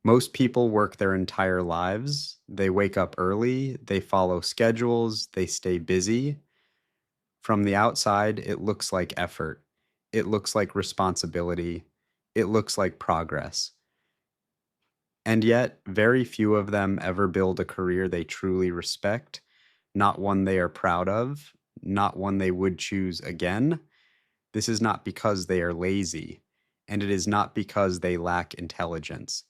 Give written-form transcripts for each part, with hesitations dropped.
Most people work their entire lives. They wake up early, they follow schedules, they stay busy. From the outside, it looks like effort. It looks like responsibility. It looks like progress. And yet, very few of them ever build a career they truly respect, not one they are proud of, not one they would choose again. This is not because they are lazy, and it is not because they lack intelligence.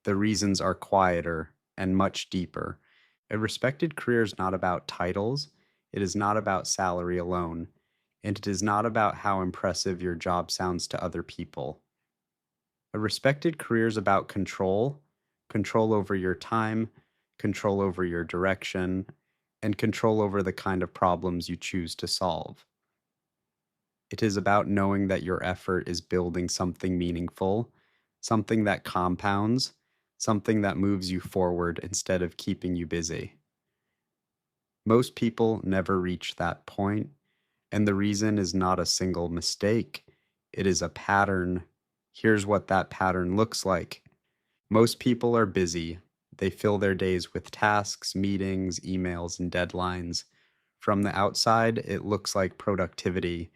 The reasons are quieter and much deeper. A respected career is not about titles, it is not about salary alone, and it is not about how impressive your job sounds to other people. A respected career is about control, control over your time, control over your direction, and control over the kind of problems you choose to solve. It is about knowing that your effort is building something meaningful, something that compounds, something that moves you forward instead of keeping you busy. Most people never reach that point, and the reason is not a single mistake, it is a pattern. Here's what that pattern looks like. Most people are busy. They fill their days with tasks, meetings, emails, and deadlines. From the outside, it looks like productivity.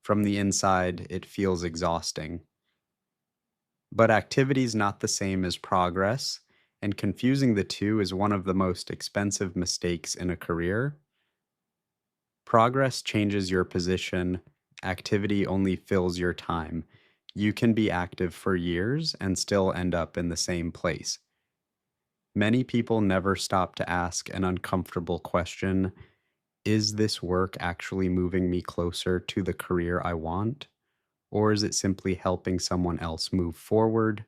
From the inside, it feels exhausting. But activity is not the same as progress, and confusing the two is one of the most expensive mistakes in a career. Progress changes your position, activity only fills your time. You can be active for years and still end up in the same place. Many people never stop to ask an uncomfortable question: is this work actually moving me closer to the career I want? Or is it simply helping someone else move forward?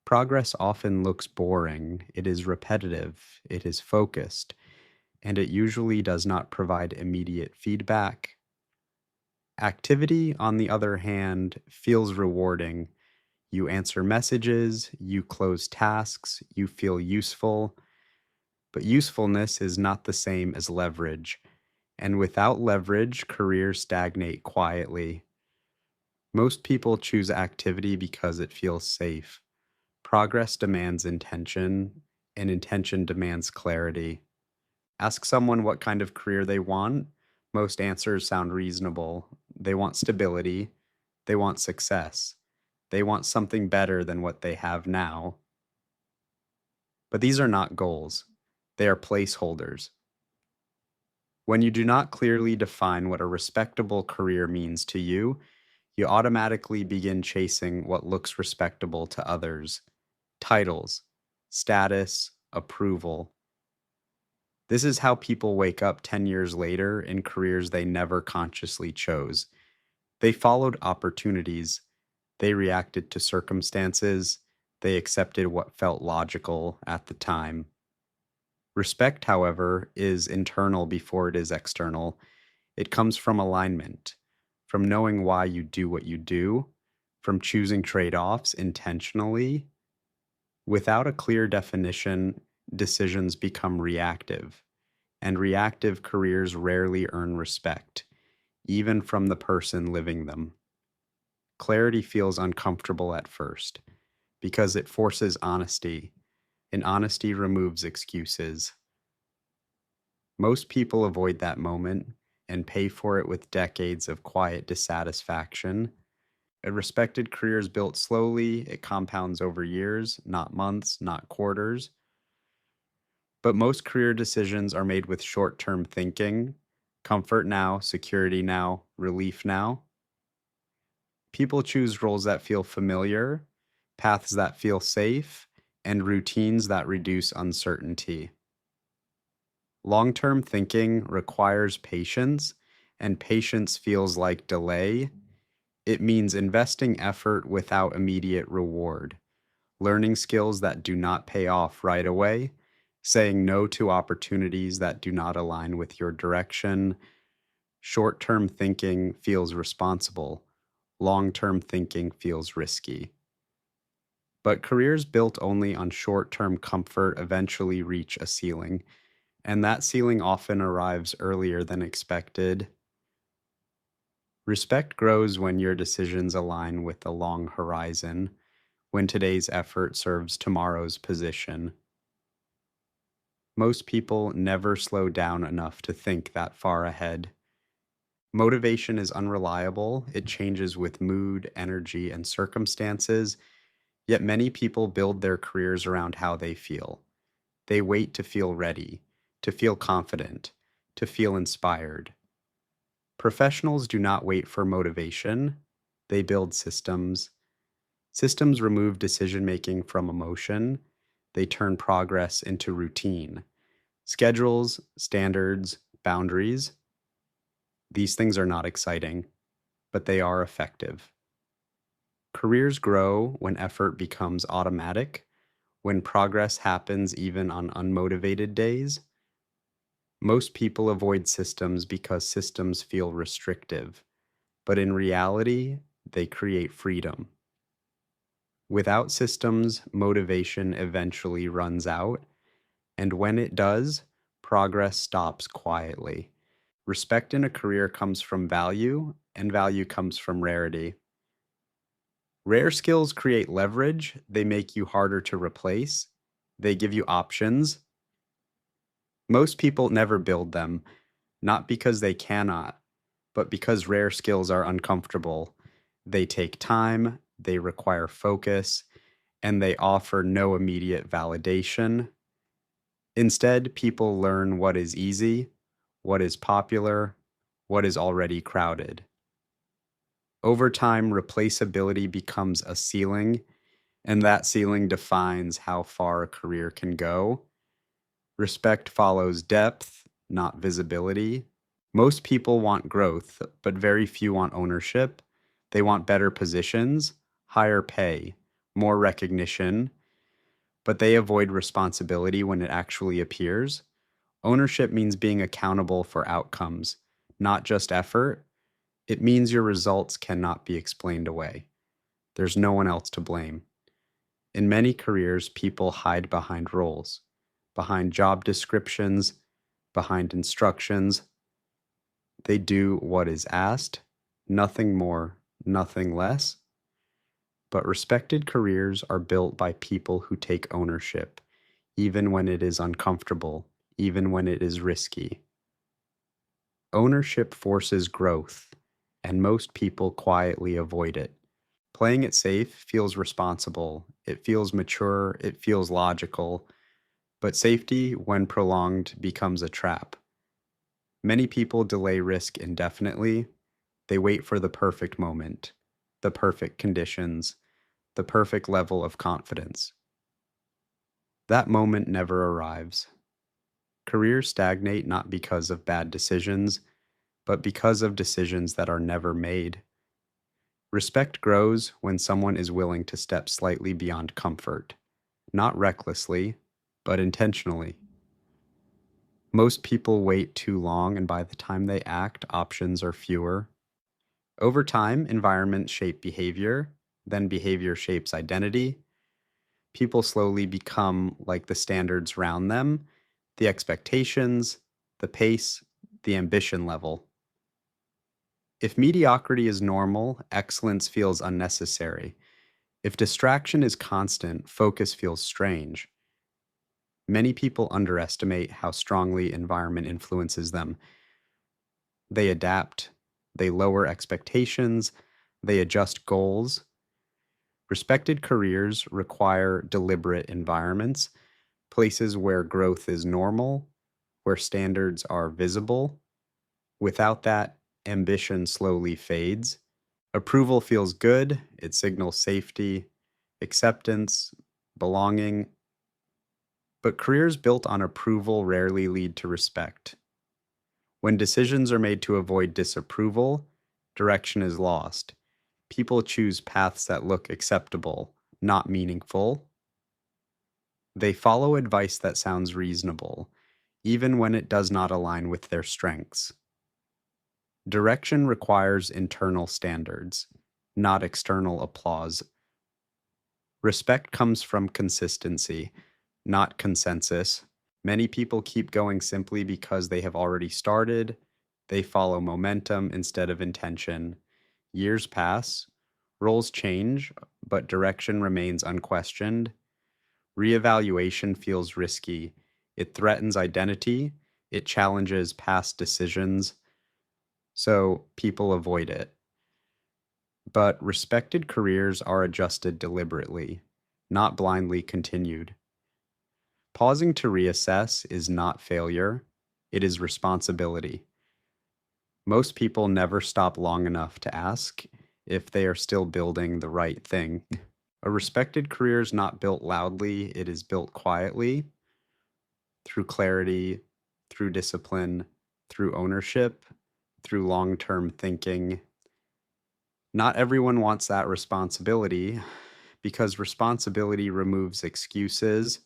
Progress often looks boring, it is repetitive, it is focused, and it usually does not provide immediate feedback. Activity, on the other hand, feels rewarding. You answer messages, you close tasks, you feel useful, but usefulness is not the same as leverage. And without leverage, careers stagnate quietly. Most people choose activity because it feels safe. Progress demands intention, and intention demands clarity. Ask someone what kind of career they want. Most answers sound reasonable. They want stability. They want success. They want something better than what they have now. But these are not goals, they are placeholders. When you do not clearly define what a respectable career means to you, you automatically begin chasing what looks respectable to others: titles, status, approval. This is how people wake up 10 years later in careers they never consciously chose. They followed opportunities, they reacted to circumstances, they accepted what felt logical at the time. Respect, however, is internal before it is external. It comes from alignment, from knowing why you do what you do, from choosing trade offs intentionally. Without a clear definition, decisions become reactive, and reactive careers rarely earn respect, even from the person living them. Clarity feels uncomfortable at first because it forces honesty, and honesty removes excuses. Most people avoid that moment and pay for it with decades of quiet dissatisfaction. A respected career is built slowly, it compounds over years, not months, not quarters. But most career decisions are made with short term thinking: comfort now, security now, relief now. People choose roles that feel familiar, paths that feel safe, and routines that reduce uncertainty. Long term thinking requires patience, and patience feels like delay. It means investing effort without immediate reward, learning skills that do not pay off right away, saying no to opportunities that do not align with your direction. Short term thinking feels responsible, long term thinking feels risky. But careers built only on short term comfort eventually reach a ceiling, and that ceiling often arrives earlier than expected. Respect grows when your decisions align with the long horizon, when today's effort serves tomorrow's position. Most people never slow down enough to think that far ahead. Motivation is unreliable, it changes with mood, energy, and circumstances, yet many people build their careers around how they feel. They wait to feel ready, to feel confident, to feel inspired. Professionals do not wait for motivation, they build systems. Systems remove decision making from emotion, they turn progress into routine. Schedules, standards, boundaries, these things are not exciting, but they are effective. Careers grow when effort becomes automatic, when progress happens even on unmotivated days. Most people avoid systems because systems feel restrictive, but in reality, they create freedom. Without systems, motivation eventually runs out, and when it does, progress stops quietly. Respect in a career comes from value, and value comes from rarity. Rare skills create leverage, they make you harder to replace, they give you options. Most people never build them, not because they cannot, but because rare skills are uncomfortable. They take time, they require focus, and they offer no immediate validation. Instead, people learn what is easy, what is popular, what is already crowded. Over time, replaceability becomes a ceiling, and that ceiling defines how far a career can go. Respect follows depth, not visibility. Most people want growth, but very few want ownership. They want better positions, higher pay, more recognition, but they avoid responsibility when it actually appears. Ownership means being accountable for outcomes, not just effort. It means your results cannot be explained away. There's no one else to blame. In many careers, people hide behind roles, behind job descriptions, behind instructions. They do what is asked, nothing more, nothing less. But respected careers are built by people who take ownership, even when it is uncomfortable, even when it is risky. Ownership forces growth, and most people quietly avoid it. Playing it safe feels responsible, it feels mature, it feels logical, but safety, when prolonged, becomes a trap. Many people delay risk indefinitely. They wait for the perfect moment, the perfect conditions, the perfect level of confidence. That moment never arrives. Careers stagnate not because of bad decisions, but because of decisions that are never made. Respect grows when someone is willing to step slightly beyond comfort, not recklessly, but intentionally. Most people wait too long, and by the time they act, options are fewer. Over time, environments shape behavior, then behavior shapes identity. People slowly become like the standards around them, the expectations, the pace, the ambition level. If mediocrity is normal, excellence feels unnecessary. If distraction is constant, focus feels strange. Many people underestimate how strongly environment influences them. They adapt, they lower expectations, they adjust goals. Respected careers require deliberate environments, places where growth is normal, where standards are visible. Without that, ambition slowly fades. Approval feels good, it signals safety, acceptance, belonging, but careers built on approval rarely lead to respect. When decisions are made to avoid disapproval, direction is lost. People choose paths that look acceptable, not meaningful. They follow advice that sounds reasonable, even when it does not align with their strengths. Direction requires internal standards, not external applause. Respect comes from consistency, not consensus. Many people keep going simply because they have already started. They follow momentum instead of intention. Years pass, Roles change, but direction remains unquestioned. Reevaluation feels risky. It threatens identity, it challenges past decisions, so people avoid it. But respected careers are adjusted deliberately, not blindly continued. Pausing to reassess is not failure, it is responsibility. Most people never stop long enough to ask if they are still building the right thing. A respected career is not built loudly, it is built quietly through clarity, through discipline, through ownership, through long term thinking. Not everyone wants that responsibility because responsibility removes excuses.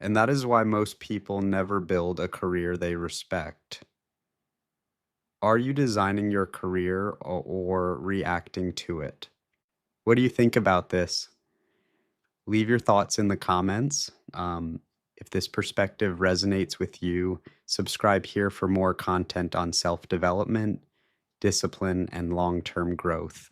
And that is why most people never build a career they respect. Are you designing your career or reacting to it? What do you think about this? Leave your thoughts in the comments. If this perspective resonates with you, subscribe here for more content on self development, discipline, and long term growth.